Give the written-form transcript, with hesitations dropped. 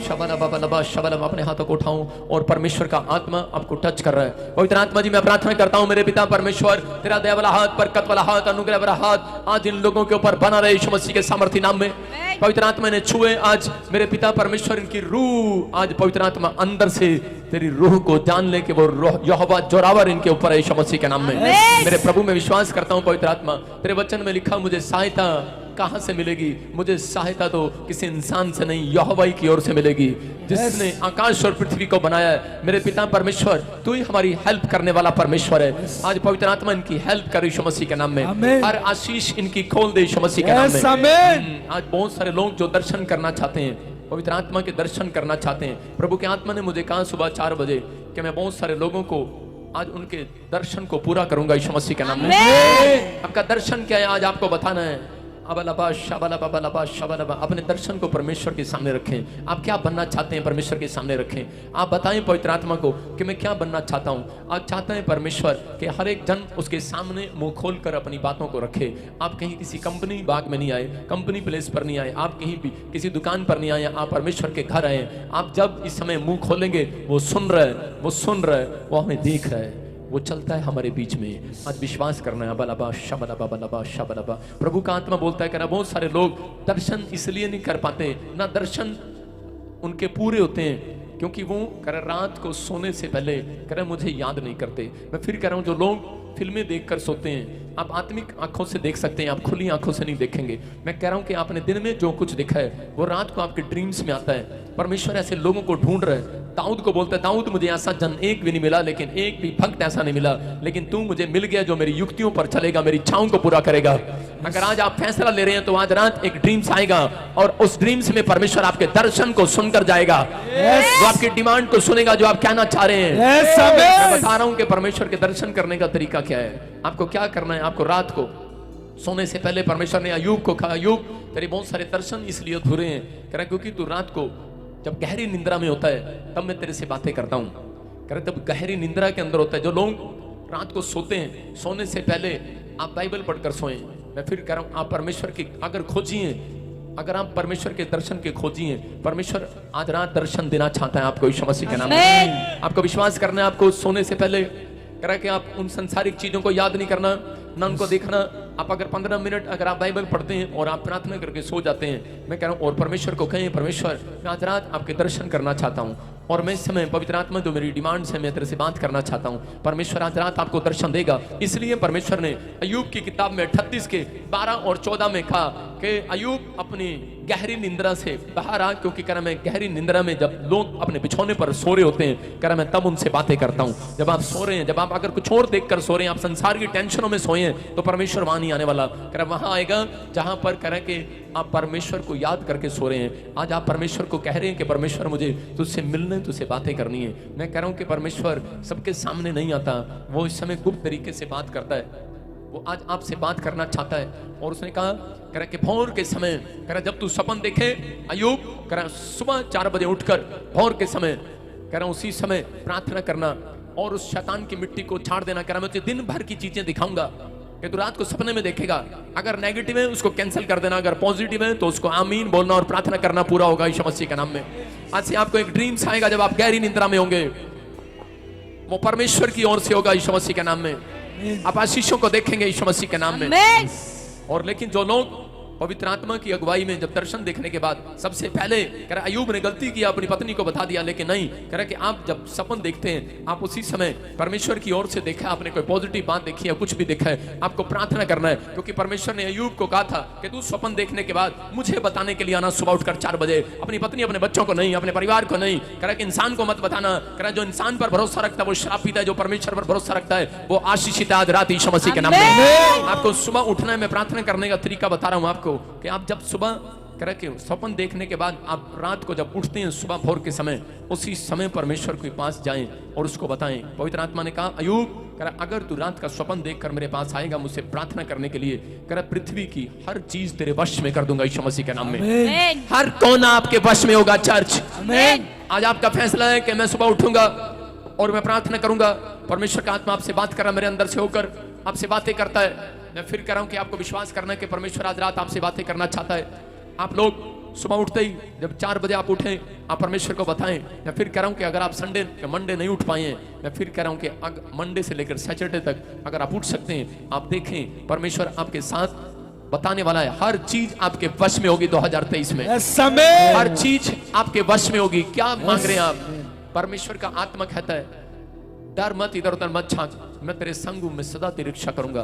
अपने हाथों को उठाऊं और परमेश्वर का आत्मा आपको टच कर रहा है। पवित्र आत्मा जी मैं प्रार्थना करता हूं मेरे पिता परमेश्वर, तेरा दया वाला हाथ, बरकत वाला हाथ, अनुग्रह वाला हाथ आज इन लोगों के ऊपर बना रहे यीशु मसीह के सामर्थी नाम में। पवित्र आत्मा ने छुए आज मेरे पिता परमेश्वर, इनकी रूह आज पवित्र आत्मा अंदर से तेरी रूह को जान ले कि वो यहोवा जोरावर इनके ऊपर है यीशु मसीह के नाम में। मेरे प्रभु में विश्वास करता हूं पवित्र आत्मा, तेरे वचन में लिखा मुझे सहायता कहां से मिलेगी? मुझे सहायता तो किसी इंसान से नहीं, यहोवा की ओर से मिलेगी जिसने आकाश और पृथ्वी को बनाया है। मेरे पिता परमेश्वर तू ही हमारी हेल्प करने वाला परमेश्वर है। आज पवित्र आत्मा इनकी हेल्प कर यीशु मसीह के नाम में, हर आशीष इनकी खोल दे यीशु मसीह के नाम में। आज बहुत सारे लोग जो दर्शन करना चाहते हैं, पवित्र आत्मा के दर्शन करना चाहते हैं, प्रभु के आत्मा ने मुझे कहा सुबह 4 बजे कि मैं बहुत सारे लोगों को आज उनके दर्शन को पूरा करूंगा यीशु मसीह के नाम में। आपका दर्शन क्या है आज आपको बताना है। अपने दर्शन को परमेश्वर के सामने रखें। आप क्या बनना चाहते हैं परमेश्वर के सामने रखें। आप बताएं पवित्र आत्मा को कि मैं क्या बनना चाहता हूं। आप चाहते हैं परमेश्वर कि हर एक जन उसके सामने मुंह खोलकर अपनी बातों को रखे। आप कहीं किसी कंपनी बाग में नहीं आए, कंपनी प्लेस पर नहीं आए, आप कहीं भी किसी दुकान पर नहीं आए, आप परमेश्वर के घर आए। आप जब इस समय मुंह खोलेंगे वो सुन रहा है, वो सुन रहा है, वो हमें देख रहा है, वो चलता है हमारे बीच में। आज विश्वास करना है। प्रभु का आत्मा बोलता है कि बहुत सारे लोग दर्शन इसलिए नहीं कर पाते, ना दर्शन उनके पूरे होते हैं क्योंकि वो रात को सोने से पहले मुझे याद नहीं करते। मैं फिर कह रहा हूं जो लोग फिल्में देखकर सोते हैं, आप आत्मिक आंखों से देख सकते हैं, आप खुली आंखों से नहीं देखेंगे। मैं कह रहा हूं कि आपने दिन में जो कुछ देखा है वो रात को आपके ड्रीम्स में आता है। परमेश्वर ऐसे लोगों को ढूंढ रहा है। दाऊद को बोलता है दाऊद मुझे ऐसा जन एक भी नहीं मिला, लेकिन एक भी भक्त ऐसा नहीं मिला, लेकिन तू मुझे मिल गया जो मेरी युक्तियों पर चलेगा, मेरी इच्छाओं को पूरा करेगा। अगर आज आप फैसला ले रहे हैं तो आज रात एक ड्रीम्स आएगा और उस ड्रीम्स में परमेश्वर आपके दर्शन को सुनकर जाएगा, जो आपकी डिमांड को सुनेगा, जो आप कहना चाह रहे हैं। मैं बता रहा हूं कि परमेश्वर के दर्शन करने का तरीका क्या है। आपको क्या करना है, आपको रात को सोने से पहले परमेश्वर ने अय्यूब को कहा अय्यूब तेरे बहुत सारे दर्शन इसलिए अधूरे हैं, कह रहा क्योंकि तू रात को जब गहरी निंद्रा में होता है तब मैं तेरे से बातें करता हूं। कह रहा तब गहरी निंद्रा के अंदर होता है। जो लोग रात को सोते हैं, सोने से पहले आप बाइबल पढ़कर सोएं। मैं फिर कह रहा हूं आप परमेश्वर की अगर खोजिए, अगर आप परमेश्वर के दर्शन के खोजिए, परमेश्वर आज रात दर्शन देना चाहता है आपको यीशु मसीह के नाम में। आपको विश्वास करना है, आपको सोने से पहले कह रहा कि आप उन संसारिक चीजों को याद नहीं करना, ना उनको देखना। आप अगर 15 मिनट अगर आप बाइबल पढ़ते हैं और आप प्रार्थना करके सो जाते हैं, मैं कह रहा हूं और परमेश्वर को कहें परमेश्वर मैं आज रात आपके दर्शन करना चाहता हूं और मैं इस समय पवित्र आत्मा जो मेरी डिमांड्स है मैं तेरे से बात करना चाहता हूं। परमेश्वर आज रात आपको दर्शन देगा। इसलिए परमेश्वर ने अय्यूब की किताब में 38 के 12 और 14 में कहा कि अय्यूब अपनी गहरी निंद्रा से बाहर आ, क्योंकि कह रहा मैं गहरी निंद्रा में जब लोग अपने बिछौने पर सो रहे होते हैं, कह रहा मैं तब उनसे बातें करता हूं। जब आप सो रहे हैं, जब आप अगर कुछ और देखकर सो रहे हैं, आप संसार की टेंशनों में सोए हैं, तो परमेश्वर वहां नहीं आने वाला। कह रहा वहां आएगा जहां पर कह रहा कि आप परमेश्वर को याद करके सो रहे हैं। आज आप परमेश्वर को कह रहे हैं कि परमेश्वर मुझे तुझसे मिलने, तुझसे बातें करनी है। मैं कह रहा हूं कि परमेश्वर सबके सामने नहीं आता, वो इस समय गुप्त तरीके से बात करता है। वो आज आपसे बात करना चाहता है। और उसने कहा कह रहा कि भोर के समय, कह रहा जब तू सपन देखे अय्यूब, कह रहा सुबह 4 बजे उठकर भोर के समय, कह रहा उसी समय प्रार्थना करना और उस शैतान की मिट्टी को छाड़ देना। कह रहा मैं तुझे दिन भर की चीजें दिखाऊंगा कि तू रात को सपने में देखेगा। अगर नेगेटिव है उसको कैंसिल कर देना, अगर पॉजिटिव है तो उसको आमीन बोलना और प्रार्थना करना पूरा होगा यीशु मसीह के नाम में। आज से आपको एक ड्रीम्स आएगा जब आप गहरी निंद्रा में होंगे, वो परमेश्वर की ओर से होगा यीशु मसीह के नाम में। आप आशीषों को देखेंगे यीशु मसीह के नाम में। और लेकिन जो लोग पवित्र आत्मा की अगुवाई में जब दर्शन देखने के बाद सबसे पहले कह रहा अय्यूब ने गलती की, अपनी पत्नी को बता दिया, लेकिन नहीं, कह रहा कि आप जब सपन देखते हैं आप उसी समय परमेश्वर की ओर से देखा, आपने कोई पॉजिटिव बात देखी है, कुछ भी देखा है, आपको प्रार्थना करना है। क्योंकि परमेश्वर ने अय्यूब को कहा था कि तू सपन देखने के बाद मुझे बताने के लिए आना सुबह उठकर 4 बजे। अपनी पत्नी, अपने बच्चों को नहीं, अपने परिवार को नहीं, कह रहा कि इंसान को मत बताना। कह रहा जो इंसान पर भरोसा रखता है वो श्रापित है, जो परमेश्वर पर भरोसा रखता है वो आशीषित है। आज रात यीशु मसीह के नाम में आपको सुबह उठना है। मैं प्रार्थना करने का तरीका बता रहा हूं आपको कि आप जब सुबह कह के सपन देखने के बाद आप रात को जब उठते हैं सुबह भोर के समय, उसी समय परमेश्वर के पास जाएं और उसको बताएं। पवित्र आत्मा ने कहा अय्यूब, कह रहा अगर तू रात का स्वप्न देखकर मेरे पास आएगा मुझसे प्रार्थना करने के लिए, कह रहा पृथ्वी की हर चीज तेरे वश में कर दूंगा यीशु मसीह के नाम में। हर कोना आपके वश में होगा चर्च। आज आपका फैसला है कि मैं सुबह उठूंगा और मैं प्रार्थना करूंगा। परमेश्वर का आत्मा आपसे बात कर रहा, मेरे अंदर से होकर आपसे बातें करता है। मैं फिर कह रहा हूं कि आपको विश्वास करना है कि परमेश्वर आज रात आपसे बातें करना चाहता है। आप लोग सुबह उठते ही जब 4 बजे आप उठें, आप परमेश्वर को बताएं। मैं फिर कह रहा हूं कि अगर आप संडे या मंडे नहीं उठ पाए हैं, मैं फिर कह रहा हूं कि मंडे से लेकर सैटरडे तक अगर आप उठ सकते हैं, आप देखें परमेश्वर आपके साथ बताने वाला है। हर चीज आपके वश में होगी 2023 में। हर चीज आपके वश में होगी। क्या मांग रहे हैं आप? परमेश्वर का आत्मा कहता है डर मत, इधर उधर मत झांक, मैं तेरे संग हूं, मैं सदा तेरी रक्षा करूंगा।